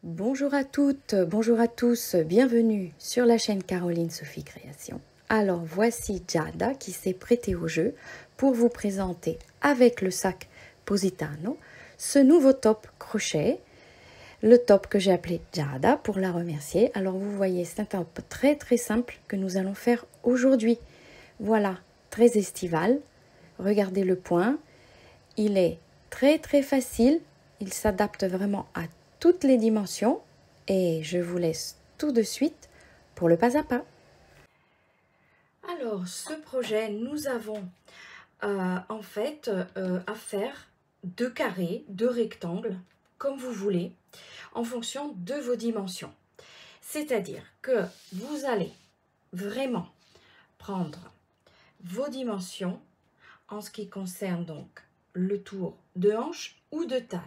Bonjour à toutes, bonjour à tous, bienvenue sur la chaîne Caroline Sophie Création. Alors voici Giada qui s'est prêtée au jeu pour vous présenter avec le sac Positano ce nouveau top crochet, le top que j'ai appelé Giada pour la remercier. Alors vous voyez, c'est un top très simple que nous allons faire aujourd'hui. Voilà, très estival, regardez le point, il est très facile, il s'adapte vraiment à toutes les dimensions et je vous laisse tout de suite pour le pas à pas. Alors, ce projet, nous avons en fait à faire deux carrés, deux rectangles, comme vous voulez, en fonction de vos dimensions. C'est-à-dire que vous allez vraiment prendre vos dimensions en ce qui concerne donc le tour de hanche ou de taille.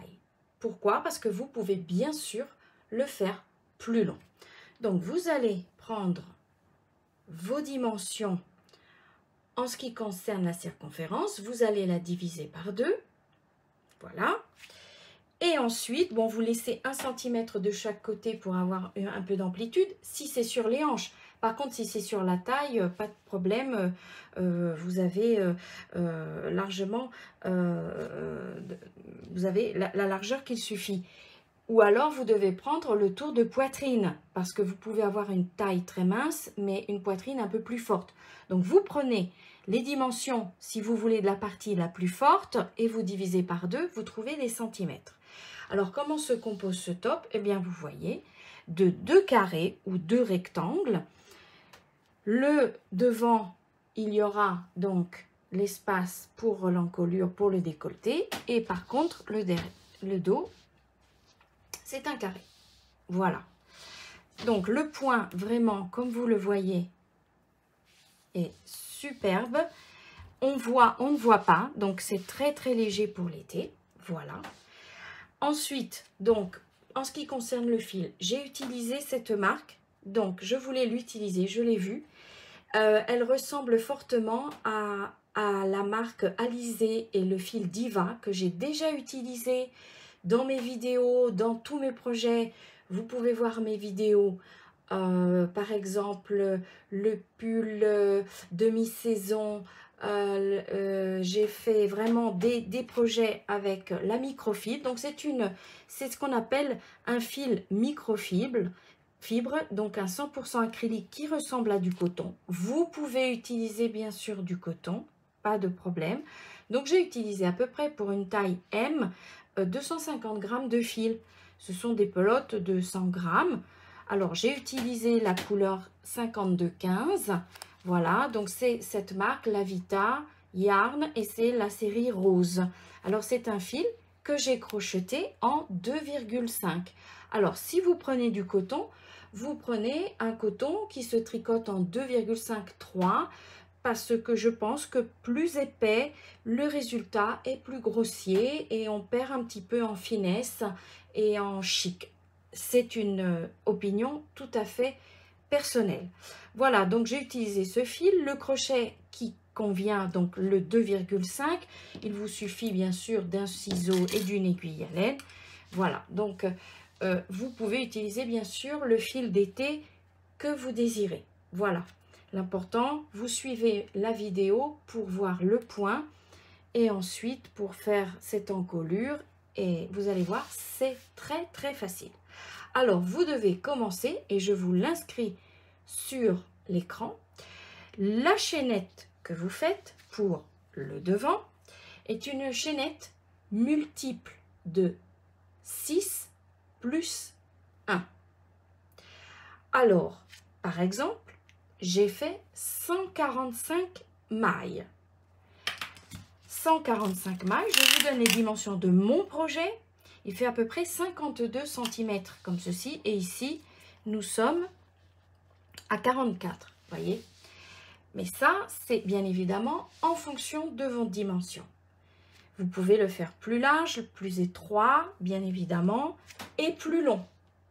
Pourquoi? Parce que vous pouvez bien sûr le faire plus long. Donc vous allez prendre vos dimensions en ce qui concerne la circonférence, vous allez la diviser par 2, voilà. Et ensuite, bon, vous laissez 1 cm de chaque côté pour avoir un peu d'amplitude, si c'est sur les hanches. Par contre, si c'est sur la taille, pas de problème, vous avez largement, vous avez la largeur qu'il suffit. Ou alors, vous devez prendre le tour de poitrine, parce que vous pouvez avoir une taille très mince, mais une poitrine un peu plus forte. Donc, vous prenez les dimensions, si vous voulez, de la partie la plus forte, et vous divisez par 2, vous trouvez les centimètres. Alors, comment se compose ce top? Eh bien, vous voyez, de 2 carrés ou 2 rectangles. Le devant, il y aura donc l'espace pour l'encolure, pour le décolleté, et par contre, le dos, c'est un carré. Voilà. Donc, le point, vraiment, comme vous le voyez, est superbe. On ne voit pas, donc c'est très léger pour l'été. Voilà. Ensuite, donc, en ce qui concerne le fil, j'ai utilisé cette marque. Donc, je voulais l'utiliser, je l'ai vue. Elle ressemble fortement à la marque Alizé et le fil Diva que j'ai déjà utilisé dans mes vidéos, dans tous mes projets. Vous pouvez voir mes vidéos. Par exemple, le pull demi-saison. J'ai fait vraiment des projets avec la microfibre. Donc, c'est ce qu'on appelle un fil microfibre. Donc un 100% acrylique qui ressemble à du coton. Vous pouvez utiliser bien sûr du coton, pas de problème. Donc j'ai utilisé à peu près pour une taille M 250 g de fil. Ce sont des pelotes de 100 g. Alors j'ai utilisé la couleur 5215. Voilà, donc c'est cette marque, la Vita Yarn, et c'est la série rose. Alors c'est un fil que j'ai crocheté en 2,5. Alors si vous prenez du coton, vous prenez un coton qui se tricote en 2,5-3 parce que je pense que plus épais, le résultat est plus grossier et on perd un petit peu en finesse et en chic. C'est une opinion tout à fait personnelle. Voilà, donc j'ai utilisé ce fil, le crochet qui convient, donc le 2,5. Il vous suffit bien sûr d'un ciseau et d'une aiguille à laine. Voilà, donc vous pouvez utiliser bien sûr le fil d'été que vous désirez. Voilà, l'important, vous suivez la vidéo pour voir le point et ensuite pour faire cette encolure, et vous allez voir, c'est très facile. Alors, vous devez commencer, et je vous l'inscris sur l'écran. La chaînette que vous faites pour le devant est une chaînette multiple de 6 plus 1. Alors, par exemple, j'ai fait 145 mailles. 145 mailles, je vous donne les dimensions de mon projet. Il fait à peu près 52 cm comme ceci. Et ici, nous sommes à 44, voyez. Mais ça, c'est bien évidemment en fonction de vos dimensions. Vous pouvez le faire plus large, plus étroit, bien évidemment, et plus long,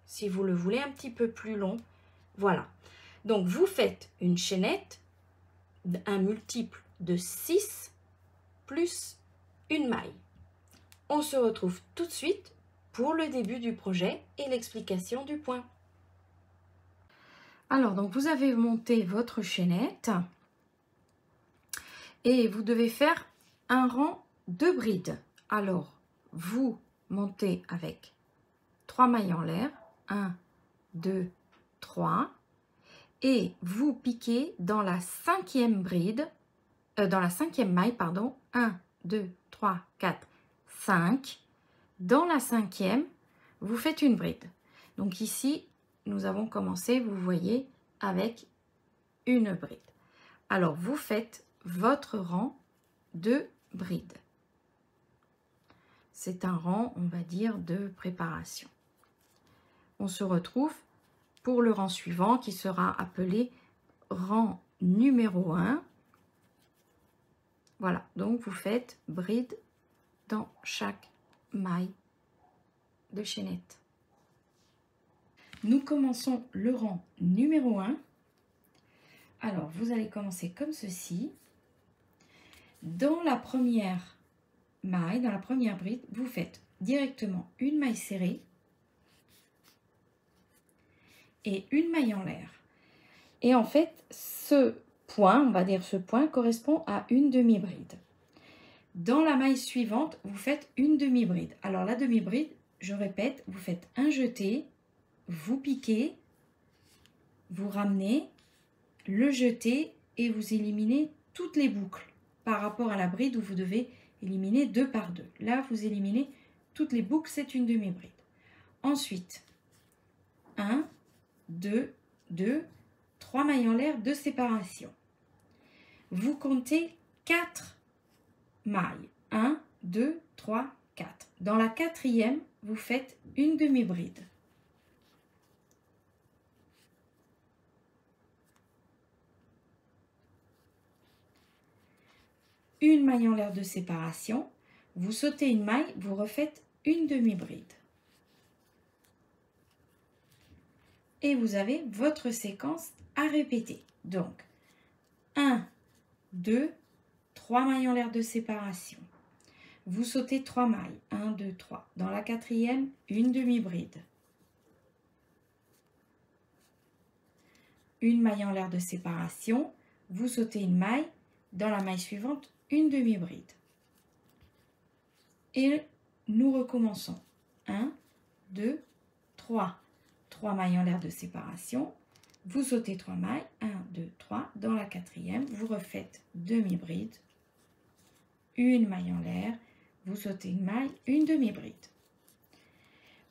si vous le voulez un petit peu plus long. Voilà. Donc, vous faites une chaînette, un multiple de 6 plus une maille. On se retrouve tout de suite pour le début du projet et l'explication du point. Alors, donc vous avez monté votre chaînette et vous devez faire un rang de brides. Alors, vous montez avec 3 mailles en l'air, 1, 2, 3, et vous piquez dans la cinquième bride, dans la cinquième maille, pardon, 1, 2, 3, 4, 5. Dans la cinquième, vous faites une bride. Donc ici, nous avons commencé, vous voyez, avec une bride. Alors, vous faites votre rang de bride. C'est un rang, on va dire, de préparation. On se retrouve pour le rang suivant qui sera appelé rang numéro 1. Voilà, donc vous faites bride dans chaque maille de chaînette. Nous commençons le rang numéro 1. Alors, vous allez commencer comme ceci. Dans la première maille, dans la première bride, vous faites directement une maille serrée et une maille en l'air. Et en fait, ce point, on va dire ce point, correspond à une demi-bride. Dans la maille suivante, vous faites une demi-bride. Alors la demi-bride, je répète, vous faites un jeté, vous piquez, vous ramenez, le jeté et vous éliminez toutes les boucles par rapport à la bride où vous devez éliminer 2 par 2. Là, vous éliminez toutes les boucles, c'est une demi-bride. Ensuite, 1, 2, 2, 3 mailles en l'air de séparation. Vous comptez 4 mailles. 1, 2, 3, 4. Dans la quatrième, vous faites une demi-bride. Une maille en l'air de séparation. Vous sautez une maille, vous refaites une demi-bride. Et vous avez votre séquence à répéter. Donc, 1, 2, 3 mailles en l'air de séparation. Vous sautez 3 mailles. 1, 2, 3. Dans la quatrième, une demi-bride. Une maille en l'air de séparation. Vous sautez une maille. Dans la maille suivante, une demi-bride. Et nous recommençons. 1, 2, 3. 3 mailles en l'air de séparation. Vous sautez 3 mailles. 1, 2, 3. Dans la quatrième, vous refaites demi-bride. Une maille en l'air. Vous sautez une maille, une demi-bride.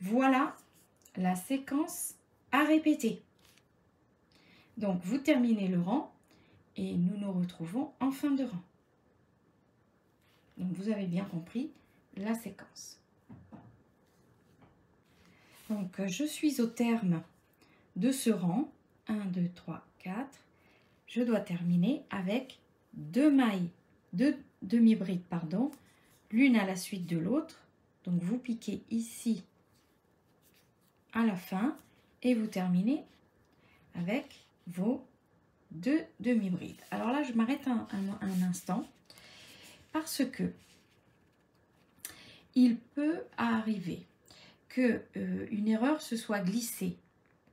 Voilà la séquence à répéter. Donc, vous terminez le rang et nous nous retrouvons en fin de rang. Donc, vous avez bien compris la séquence. Donc, je suis au terme de ce rang. 1, 2, 3, 4. Je dois terminer avec 2 mailles de demi-bride, pardon, l'une à la suite de l'autre. Donc, vous piquez ici à la fin et vous terminez avec vos 2 demi-brides. Alors là, je m'arrête un instant parce que il peut arriver que une erreur se soit glissée,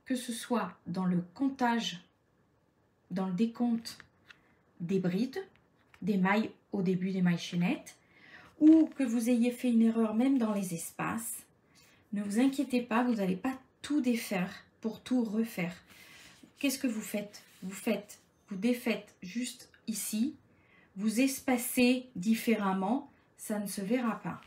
que ce soit dans le comptage, dans le décompte des brides, des mailles au début des mailles chaînettes, ou que vous ayez fait une erreur même dans les espaces. Ne vous inquiétez pas, vous n'allez pas tout défaire pour tout refaire. Qu'est-ce que vous faites? Vous défaites juste ici, vous espacez différemment, ça ne se verra pas.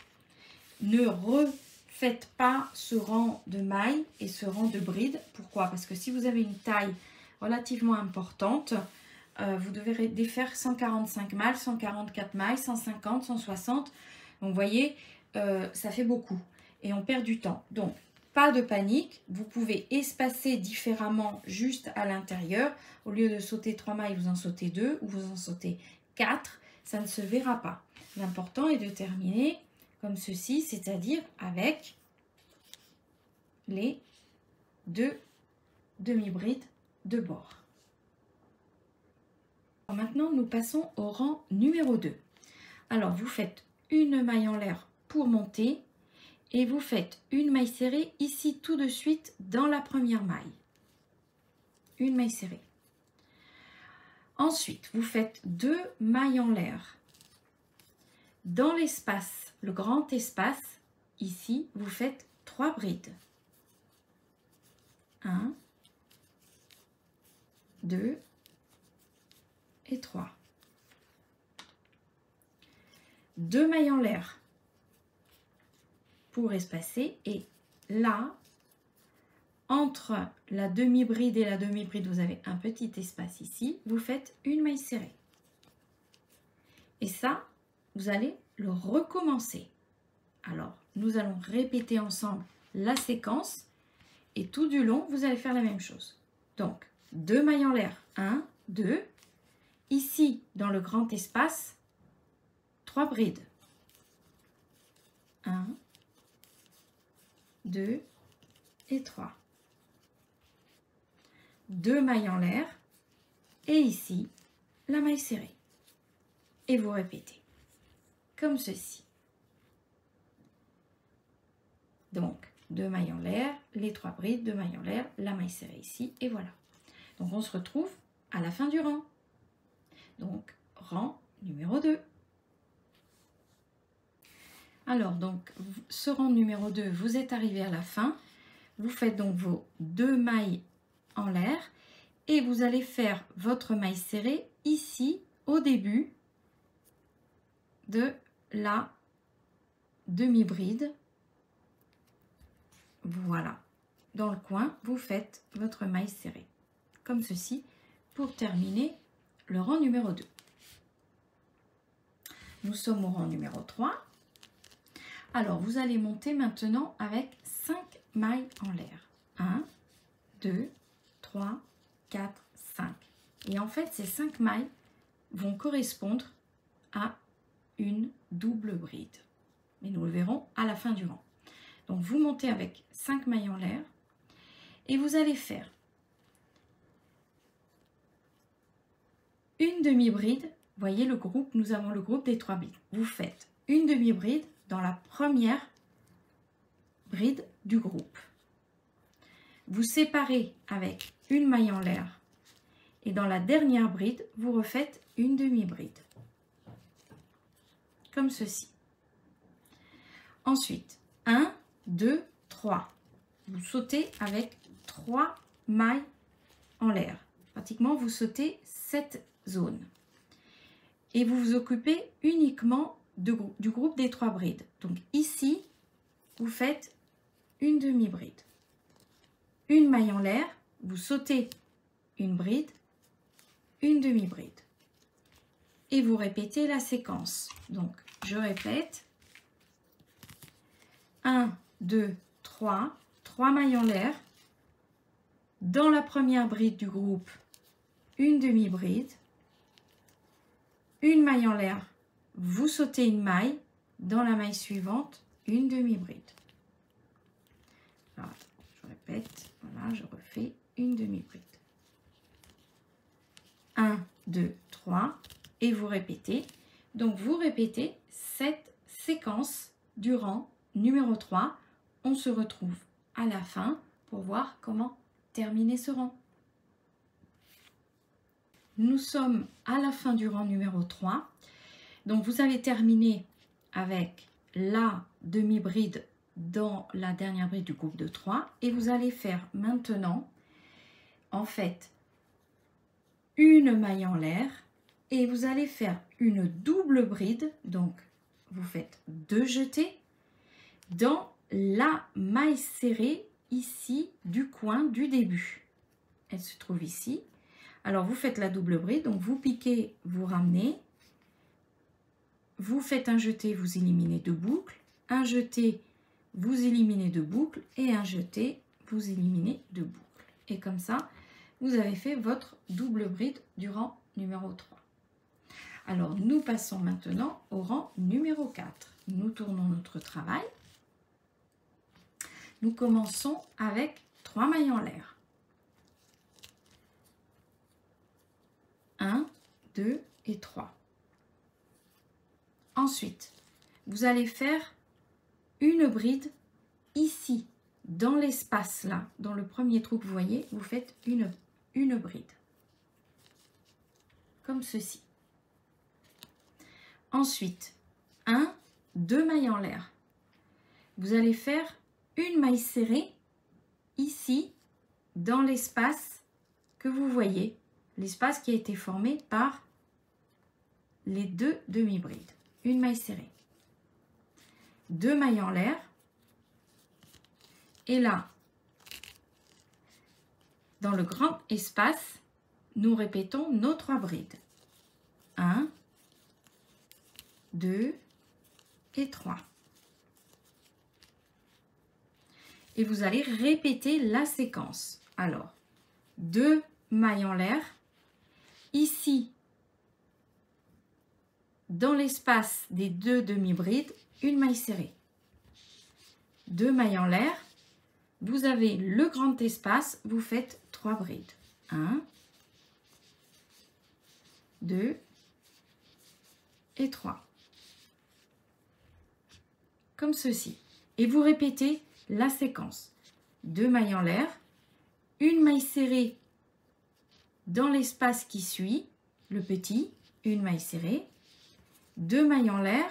Ne refaites pas ce rang de mailles et ce rang de brides. Pourquoi? Parce que si vous avez une taille relativement importante, vous devez défaire 145 mailles, 144 mailles, 150, 160. Donc, vous voyez, ça fait beaucoup et on perd du temps. Donc, pas de panique, vous pouvez espacer différemment juste à l'intérieur. Au lieu de sauter 3 mailles, vous en sautez 2 ou vous en sautez 4. Ça ne se verra pas. L'important est de terminer comme ceci, c'est-à-dire avec les 2 demi-brides de bord. Maintenant, nous passons au rang numéro 2. Alors, vous faites une maille en l'air pour monter et vous faites une maille serrée ici tout de suite dans la première maille. Une maille serrée. Ensuite, vous faites 2 mailles en l'air. Dans l'espace, le grand espace, ici, vous faites 3 brides. 1, 2 et 3. 2 mailles en l'air pour espacer, et là, entre la demi-bride et la demi-bride, vous avez un petit espace ici, vous faites une maille serrée. Et ça, vous allez le recommencer. Alors, nous allons répéter ensemble la séquence et tout du long, vous allez faire la même chose. Donc, 2 mailles en l'air, 1, 2. Ici, dans le grand espace, 3 brides. 1, 2 et 3. 2 mailles en l'air et ici, la maille serrée. Et vous répétez comme ceci. Donc, 2 mailles en l'air, les 3 brides, 2 mailles en l'air, la maille serrée ici, et voilà. Donc, on se retrouve à la fin du rang. Donc, rang numéro 2. Alors, donc, ce rang numéro 2, vous êtes arrivé à la fin. Vous faites donc vos 2 mailles en l'air et vous allez faire votre maille serrée ici, au début de la demi-bride. Voilà. Dans le coin, vous faites votre maille serrée, comme ceci, pour terminer le rang numéro 2. Nous sommes au rang numéro 3. Alors, vous allez monter maintenant avec 5 mailles en l'air. 1, 2, 3, 4, 5. Et en fait, ces 5 mailles vont correspondre à une double bride. Mais nous le verrons à la fin du rang. Donc, vous montez avec 5 mailles en l'air et vous allez faire une demi-bride. Voyez le groupe, nous avons le groupe des 3 brides. Vous faites une demi-bride dans la première bride du groupe. Vous séparez avec une maille en l'air et dans la dernière bride, vous refaites une demi-bride. Comme ceci. Ensuite, 1, 2, 3. Vous sautez avec 3 mailles en l'air. Pratiquement, vous sautez cette zone. Et vous vous occupez uniquement du groupe des 3 brides. Donc ici, vous faites une demi-bride. Une maille en l'air, vous sautez une bride, une demi-bride. Et vous répétez la séquence. Donc, je répète. 1, 2, 3. 3 mailles en l'air. Dans la première bride du groupe, une demi-bride. Une maille en l'air, vous sautez une maille. Dans la maille suivante, une demi-bride. Voilà, je répète. Voilà, je refais une demi-bride. 1, 2, 3. Et vous répétez. Donc, vous répétez cette séquence du rang numéro 3. On se retrouve à la fin pour voir comment terminer ce rang. Nous sommes à la fin du rang numéro 3. Donc, vous allez terminer avec la demi-bride dans la dernière bride du groupe de 3. Et vous allez faire maintenant, en fait, une maille en l'air. Et vous allez faire une double bride. Donc, vous faites 2 jetés dans la maille serrée ici du coin du début. Elle se trouve ici. Alors, vous faites la double bride. Donc, vous piquez, vous ramenez. Vous faites un jeté, vous éliminez 2 boucles. Un jeté, vous éliminez 2 boucles. Et un jeté, vous éliminez 2 boucles. Et comme ça, vous avez fait votre double bride du rang numéro 3. Alors, nous passons maintenant au rang numéro 4. Nous tournons notre travail. Nous commençons avec 3 mailles en l'air. 1, 2 et 3. Ensuite, vous allez faire une bride ici, dans l'espace là, dans le premier trou que vous voyez, vous faites une bride. Comme ceci. Ensuite, 2 mailles en l'air. Vous allez faire une maille serrée ici, dans l'espace que vous voyez, l'espace qui a été formé par les 2 demi-brides. Une maille serrée. 2 mailles en l'air. Et là, dans le grand espace, nous répétons nos 3 brides. 1, 2 et 3. Et vous allez répéter la séquence. Alors, 2 mailles en l'air. Ici, dans l'espace des 2 demi-brides, une maille serrée. 2 mailles en l'air. Vous avez le grand espace, vous faites 3 brides. 1, 2 et 3. Comme ceci. Et vous répétez la séquence. 2 mailles en l'air, une maille serrée dans l'espace qui suit, le petit, une maille serrée, 2 mailles en l'air,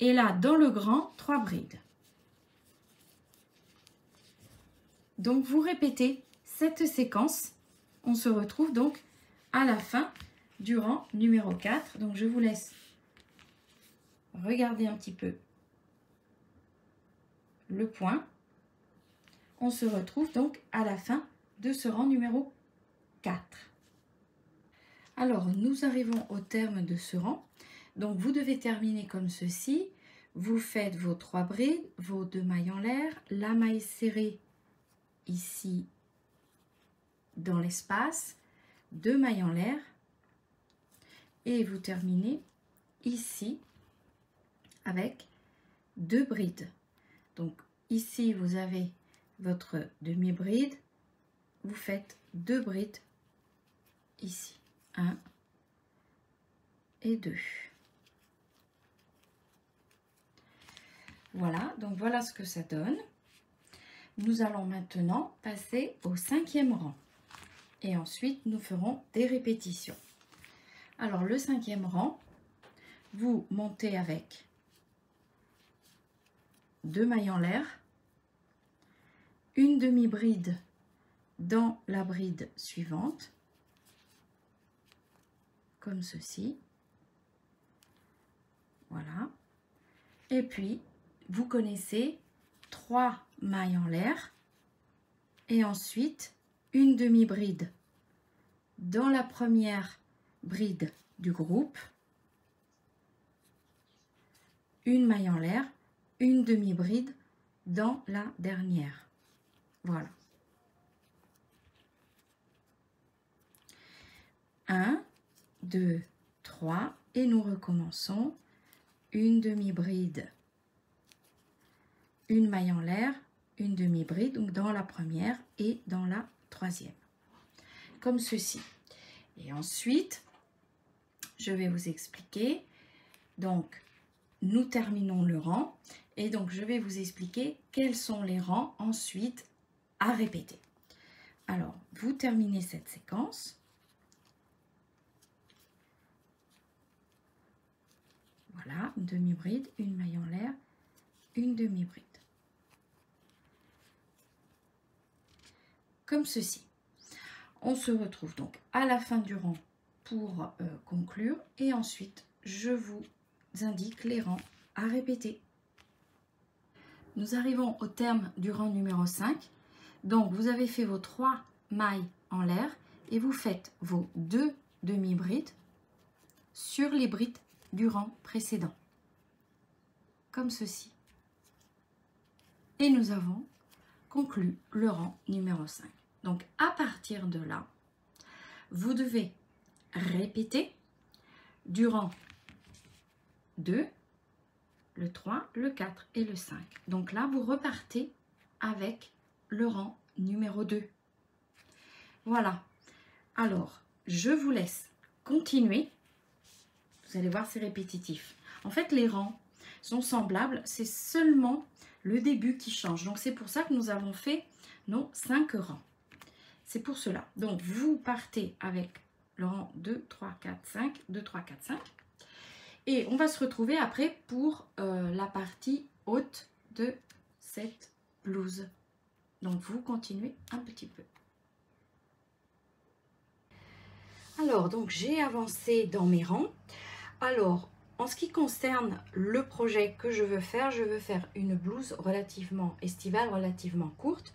et là, dans le grand, 3 brides. Donc, vous répétez cette séquence. On se retrouve donc à la fin du rang numéro 4. Donc, je vous laisse regarder un petit peu le point. On se retrouve donc à la fin de ce rang numéro 4. Alors, nous arrivons au terme de ce rang. Donc, vous devez terminer comme ceci. Vous faites vos 3 brides, vos 2 mailles en l'air, la maille serrée ici dans l'espace, 2 mailles en l'air et vous terminez ici avec 2 brides. Donc ici vous avez votre demi-bride, vous faites 2 brides ici, 1 et 2. Voilà, donc voilà ce que ça donne. Nous allons maintenant passer au 5e rang. Et ensuite, nous ferons des répétitions. Alors, le 5e rang, vous montez avec 2 mailles en l'air, une demi-bride dans la bride suivante, comme ceci. Voilà. Et puis, vous connaissez 3 mailles en l'air et ensuite une demi-bride dans la première bride du groupe, une maille en l'air, une demi-bride dans la dernière. Voilà. 1, 2, 3 et nous recommençons. Une demi-bride, une maille en l'air, une demi-bride, donc dans la première et dans la troisième, comme ceci. Et ensuite, je vais vous expliquer. Donc, nous terminons le rang et donc je vais vous expliquer quels sont les rangs ensuite à répéter. Alors, vous terminez cette séquence. Voilà, une demi-bride, une maille en l'air, une demi-bride. Comme ceci. On se retrouve donc à la fin du rang pour conclure et ensuite je vous indique les rangs à répéter. Nous arrivons au terme du rang numéro 5. Donc vous avez fait vos 3 mailles en l'air et vous faites vos 2 demi-brides sur les brides du rang précédent, comme ceci. Et nous avons conclu le rang numéro 5. Donc à partir de là, vous devez répéter du rang 2, le 3, le 4 et le 5. Donc là, vous repartez avec le rang numéro 2. Voilà. Alors, je vous laisse continuer. Vous allez voir, c'est répétitif. En fait, les rangs, sont semblables, c'est seulement le début qui change. Donc c'est pour ça que nous avons fait nos 5 rangs. C'est pour cela. Donc vous partez avec le rang 2, 3, 4, 5, 2, 3, 4, 5. Et on va se retrouver après pour la partie haute de cette blouse. Donc vous continuez un petit peu. Alors donc j'ai avancé dans mes rangs. Alors en ce qui concerne le projet que je veux faire une blouse relativement estivale, relativement courte.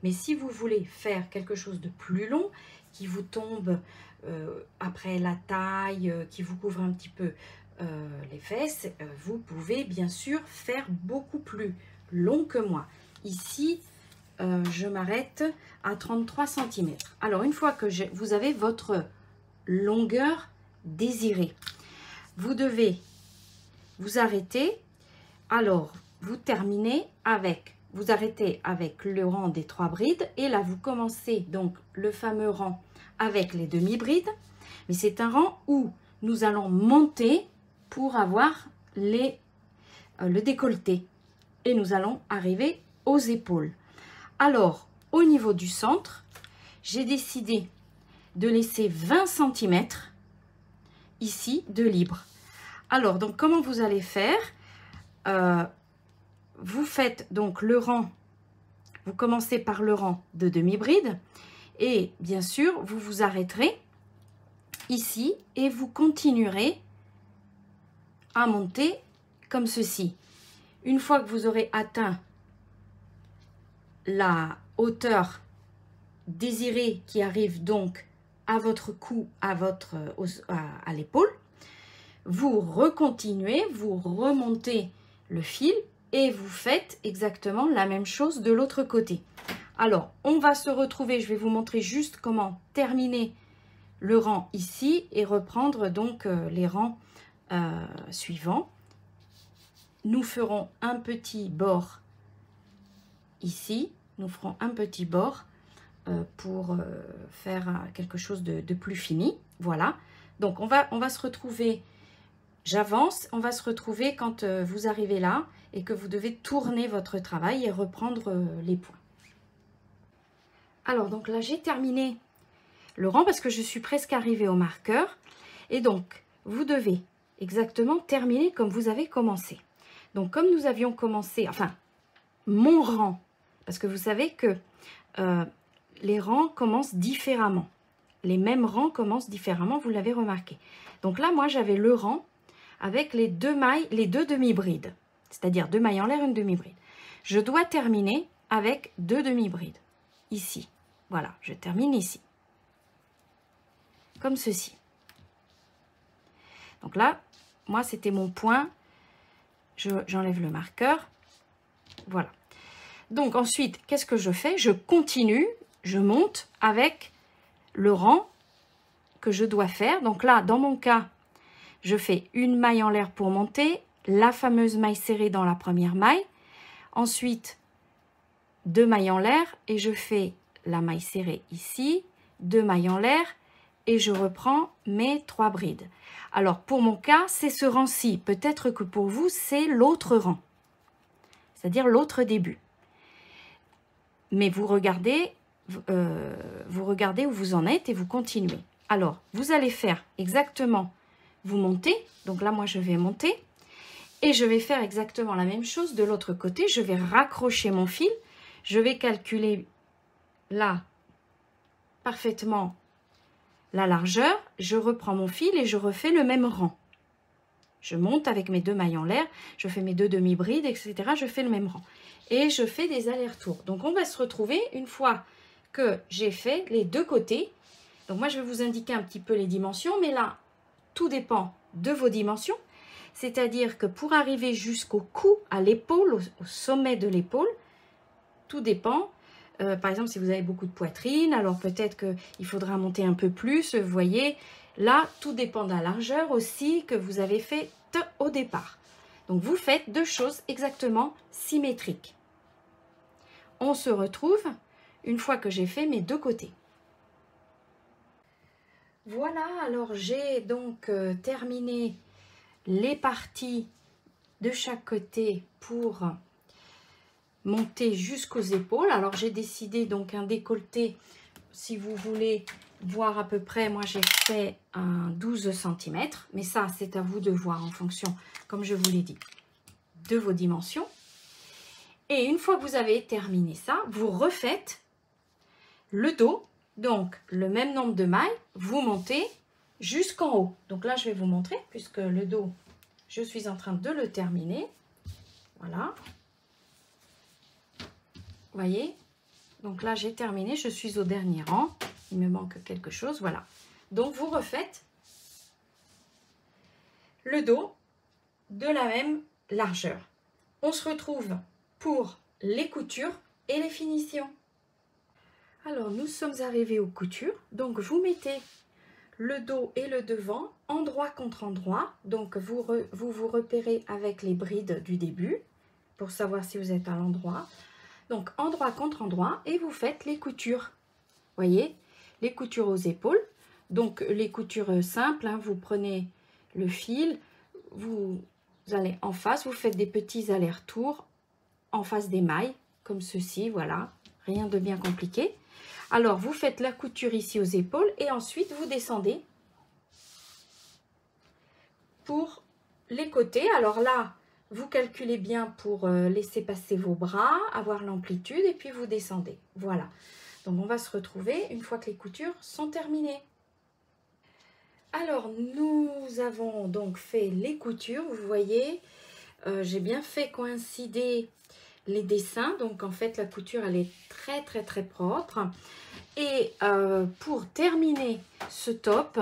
Mais si vous voulez faire quelque chose de plus long, qui vous tombe après la taille, qui vous couvre un petit peu les fesses, vous pouvez bien sûr faire beaucoup plus long que moi. Ici, je m'arrête à 33 cm. Alors, une fois que vous avez votre longueur désirée, vous devez vous arrêter. Alors, vous terminez avec, vous arrêtez avec le rang des 3 brides. Et là, vous commencez donc le fameux rang avec les demi-brides. Mais c'est un rang où nous allons monter pour avoir le décolleté. Et nous allons arriver aux épaules. Alors, au niveau du centre, j'ai décidé de laisser 20 cm ici de libre. Alors, donc, comment vous allez faire? Vous faites donc le rang, vous commencez par le rang de demi-bride et bien sûr, vous vous arrêterez ici et vous continuerez à monter comme ceci. Une fois que vous aurez atteint la hauteur désirée qui arrive donc à votre cou, à l'épaule, vous recontinuez, vous remontez le fil et vous faites exactement la même chose de l'autre côté. Alors, on va se retrouver, je vais vous montrer juste comment terminer le rang ici et reprendre donc les rangs suivants. Nous ferons un petit bord ici, nous ferons un petit bord pour faire quelque chose de plus fini. Voilà, donc on va se retrouver, j'avance, on va se retrouver quand vous arrivez là et que vous devez tourner votre travail et reprendre les points. Alors donc là j'ai terminé le rang parce que je suis presque arrivée au marqueur et donc vous devez exactement terminer comme vous avez commencé. Donc comme nous avions commencé, enfin mon rang, parce que vous savez que les rangs commencent différemment. Les mêmes rangs commencent différemment, vous l'avez remarqué. Donc là, moi, j'avais le rang avec les deux mailles, les deux demi-brides. C'est-à-dire 2 mailles en l'air, une demi-bride. Je dois terminer avec 2 demi-brides. Ici. Voilà, je termine ici. Comme ceci. Donc là, moi, c'était mon point. J'enlève le marqueur. Voilà. Donc ensuite, qu'est-ce que je fais? Je continue, je monte avec le rang que je dois faire. Donc là, dans mon cas, je fais une maille en l'air pour monter, la fameuse maille serrée dans la première maille. Ensuite, 2 mailles en l'air et je fais la maille serrée ici, 2 mailles en l'air et je reprends mes 3 brides. Alors, pour mon cas, c'est ce rang-ci. Peut-être que pour vous, c'est l'autre rang, c'est-à-dire l'autre début. Mais vous regardez où vous en êtes et vous continuez. Alors, vous allez faire exactement, vous montez. Donc là, moi, je vais monter. Et je vais faire exactement la même chose de l'autre côté. Je vais raccrocher mon fil. Je vais calculer là parfaitement la largeur. Je reprends mon fil et je refais le même rang. Je monte avec mes 2 mailles en l'air. Je fais mes 2 demi-brides, etc. Je fais le même rang. Et je fais des allers-retours. Donc, on va se retrouver une fois que j'ai fait les deux côtés. Donc, moi, je vais vous indiquer un petit peu les dimensions. Mais là, tout dépend de vos dimensions. C'est-à-dire que pour arriver jusqu'au cou, à l'épaule, au sommet de l'épaule, tout dépend. Par exemple, si vous avez beaucoup de poitrine, alors peut-être qu'il faudra monter un peu plus. Vous voyez, là, tout dépend de la largeur aussi que vous avez fait au départ. Donc, vous faites 2 choses exactement symétriques. On se retrouve une fois que j'ai fait mes 2 côtés. Voilà, alors j'ai donc terminé les parties de chaque côté pour monter jusqu'aux épaules. Alors j'ai décidé donc un décolleté, si vous voulez voir à peu près, moi j'ai fait un 12 cm, mais ça c'est à vous de voir en fonction, comme je vous l'ai dit, de vos dimensions. Et une fois que vous avez terminé ça, vous refaites le dos, donc le même nombre de mailles, vous montez jusqu'en haut. Donc là je vais vous montrer, puisque le dos, je suis en train de le terminer. Voilà. Vous voyez? Donc là j'ai terminé, je suis au dernier rang. Il me manque quelque chose, voilà. Donc vous refaites le dos de la même largeur. On se retrouve pour les coutures et les finitions. Alors nous sommes arrivés aux coutures. Donc vous mettez le dos et le devant endroit contre endroit. Donc vous vous repérez avec les brides du début pour savoir si vous êtes à l'endroit. Donc endroit contre endroit et vous faites les coutures. Voyez, les coutures aux épaules. Donc les coutures simples, hein, vous prenez le fil, vous allez en face, vous faites des petits allers-retours en face des mailles, comme ceci, voilà, rien de bien compliqué. Alors vous faites la couture ici aux épaules et ensuite vous descendez pour les côtés. Alors là, vous calculez bien pour laisser passer vos bras, avoir l'amplitude et puis vous descendez. Voilà. Donc on va se retrouver une fois que les coutures sont terminées. Alors nous avons donc fait les coutures. Vous voyez, j'ai bien fait coïncider les dessins. Donc en fait la couture elle est très propre. Et pour terminer ce top,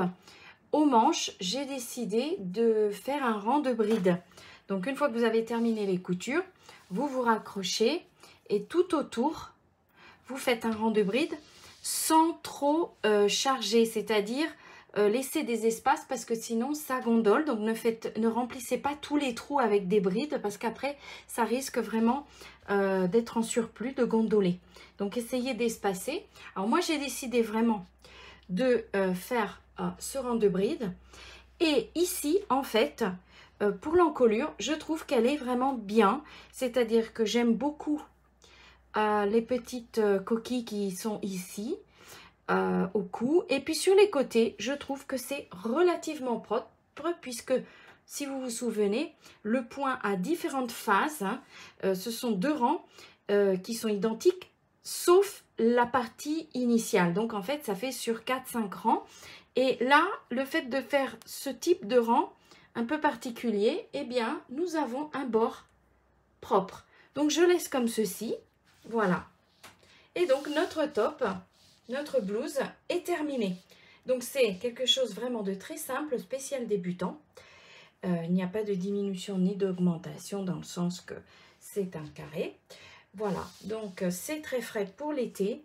aux manches, j'ai décidé de faire un rang de brides. Donc une fois que vous avez terminé les coutures, vous vous raccrochez et tout autour, vous faites un rang de brides sans trop charger, c'est-à-dire laisser des espaces parce que sinon ça gondole. Donc ne remplissez pas tous les trous avec des brides parce qu'après ça risque vraiment d'être en surplus, de gondoler. Donc essayez d'espacer. Alors moi j'ai décidé vraiment de faire ce rang de brides. Et ici, en fait, pour l'encolure, je trouve qu'elle est vraiment bien. C'est-à-dire que j'aime beaucoup les petites coquilles qui sont ici, au cou. Et puis sur les côtés, je trouve que c'est relativement propre, puisque, si vous vous souvenez, le point a différentes faces. Hein. Ce sont deux rangs qui sont identiques, sauf la partie initiale. Donc en fait ça fait sur 4-5 rangs et là le fait de faire ce type de rang un peu particulier, eh bien nous avons un bord propre. Donc je laisse comme ceci, voilà. Et donc notre top, notre blouse est terminée. Donc c'est quelque chose vraiment de très simple, spécial débutant. Il n'y a pas de diminution ni d'augmentation dans le sens que c'est un carré. Voilà, donc c'est très frais pour l'été.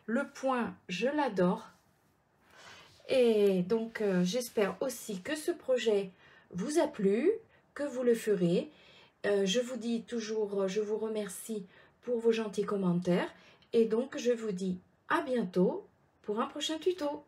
Le point, je l'adore. Et donc j'espère aussi que ce projet vous a plu, que vous le ferez. Je vous dis toujours, je vous remercie pour vos gentils commentaires. Et donc je vous dis à bientôt pour un prochain tuto.